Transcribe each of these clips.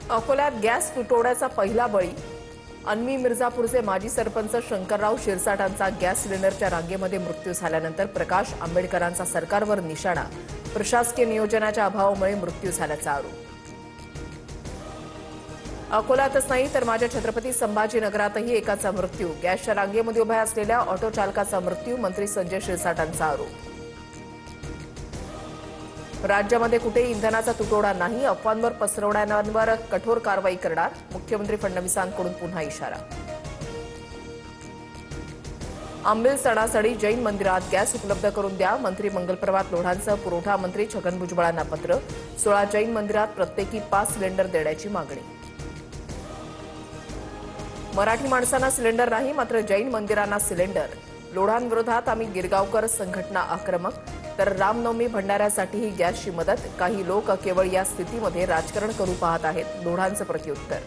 अकोल्यात गॅस तुटवड्याचा पहिला बळी। अन्वी मिर्झापूरचे माजी सरपंच शंकरराव शिरसाटांचा गॅस सिलेंडरच्या रांगेमध्ये मृत्यू झाल्यानंतर प्रकाश आंबेडकरांचा सरकारवर निशाणा। प्रशासकीय नियोजनाच्या अभावामुळे मृत्यू झाल्याचा आरोप। अकोल्यातच नाही तर माझ्या छत्रपती संभाजीनगरातही एकाचा मृत्यू। गॅसच्या रांगेमध्ये उभ्या असलेल्या ऑटो चालकाचा मृत्यू। मंत्री संजय शिरसाटांचा आरोप। राज्यामध्ये कुठेही इंधनाचा तुटवडा नाही, अफवांवर पसरवणाऱ्यांवर कठोर कारवाई करणार। मुख्यमंत्री फडणवीसांकडून पुन्हा इशारा। आंबील सणासडी जैन मंदिरात गॅस उपलब्ध करून द्या। मंत्री मंगलप्रभात लोढांचं पुरवठा मंत्री छगन भुजबळांना पत्र। 16 जैन मंदिरात प्रत्येकी 5 सिलेंडर देण्याची मागणी। मराठी माणसांना सिलेंडर नाही, मात्र जैन मंदिरांना सिलेंडर। लोढांविरोधात आम्ही गिरगावकर संघटना आक्रमक। तर रामनवमी भंडाऱ्यासाठीही गॅसची मदत। काही लोक केवळ या स्थितीमध्ये राजकारण करू पाहत आहेत, लोढांचं प्रत्युत्तर।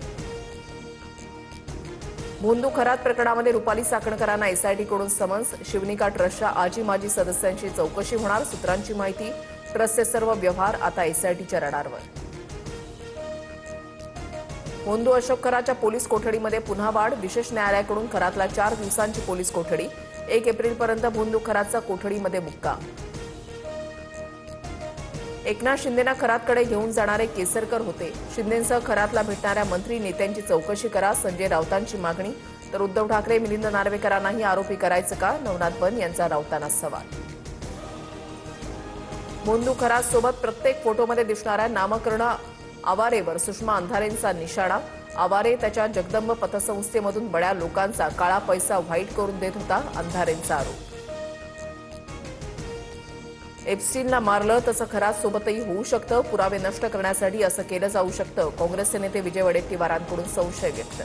भोंदू खरात प्रकरणामध्ये रुपाली चाकणकरांना एसआयटीकडून समन्स। शिवनिका ट्रस्टच्या आजी माजी सदस्यांची चौकशी होणार। सूत्रांची माहिती, ट्रस्टचे सर्व व्यवहार आता एसआयटीच्या रडारवर। भोंदू अशोक खराच्या पोलीस कोठडीमध्ये पुन्हा वाढ। विशेष न्यायालयाकडून खरातला 4 दिवसांची पोलीस कोठडी। 1 एप्रिलपर्यंत भोंदू खरातचा कोठडीमध्ये मुक्काम। एकनाथ शिंदेना खरातकडे घेऊन जाणारे केसरकर होते। शिंदेंसह खरातला भेटणाऱ्या मंत्री नेत्यांची चौकशी करा, संजय राऊतांची मागणी। तर उद्धव ठाकरे मिलिंद नार्वेकरांनाही आरोपी करायचं का, नवनाथ बन यांचा राऊतांना सवाल। भोंदू खरात सोबत प्रत्येक फोटोमध्ये दिसणाऱ्या नामकर्ण आवारेवर सुषमा अंधारेंचा निशाणा। आवारे त्याच्या जगदंब पतसंस्थेमधून बड्या लोकांचा काळा पैसा व्हाईट करून देत होता, अंधारेंचा आरोप। एप्स्टीनला मारलं तसं खरात सोबतही होऊ शकतं, पुरावे नष्ट करण्यासाठी असं केलं जाऊ शकतं। काँग्रेसचे नेते विजय वडेट्टीवारांकडून संशय व्यक्त।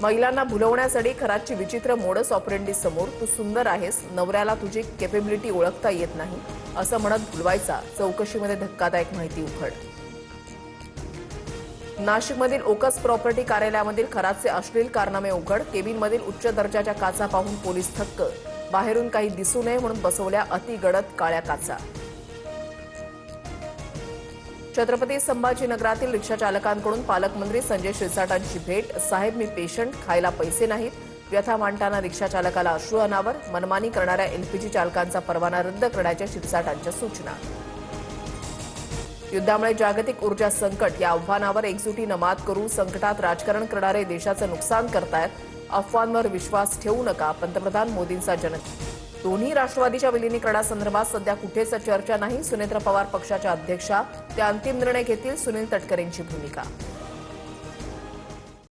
महिलांना भुलवण्यासाठी खरातची विचित्र मोडस ऑपरेंडी समोर। तू सुंदर आहेस, नवऱ्याला तुझी कॅपेबिलिटी ओळखता येत नाही असं म्हणत भुलवायचा। चौकशीमध्ये धक्कादायक माहिती उघड। नाशिकमधील ओकस प्रॉपर्टी कार्यालयामधील खरातचे अश्लील कारनामे उघड। केबिनमधील उच्च दर्जाच्या काचा पाहून पोलीस थक्क। बाहेरून काही दिसू नये म्हणून बसवल्या अतिगडद काळ्या काचा। छत्रपती संभाजीनगरातील रिक्षाचालकांकडून पालकमंत्री संजय शिरसाटांची भेट। साहेब मी पेशंट, खायला पैसे नाहीत, व्यथा मांडताना रिक्षाचालकाला अश्रू अनावर। मनमानी करणाऱ्या एलपीजी चालकांचा परवाना रद्द करण्याच्या शिरसाटांच्या सूचना। युद्धामुळे जागतिक ऊर्जा संकट या आव्हानावर एकजुटीनं मात करू। संकटात राजकारण करणारे देशाचं नुकसान करतायत, अफवांवर विश्वास ठेवू नका, पंतप्रधान मोदींचा दोन्ही राष्ट्रवादीच्या विलिनीकरणासंदर्भात सध्या कुठेच चर्चा नाही। सुनेत्र पवार पक्षाच्या अध्यक्षा, त्या अंतिम निर्णय घेतील, सुनील तटकरेंची भूमिका।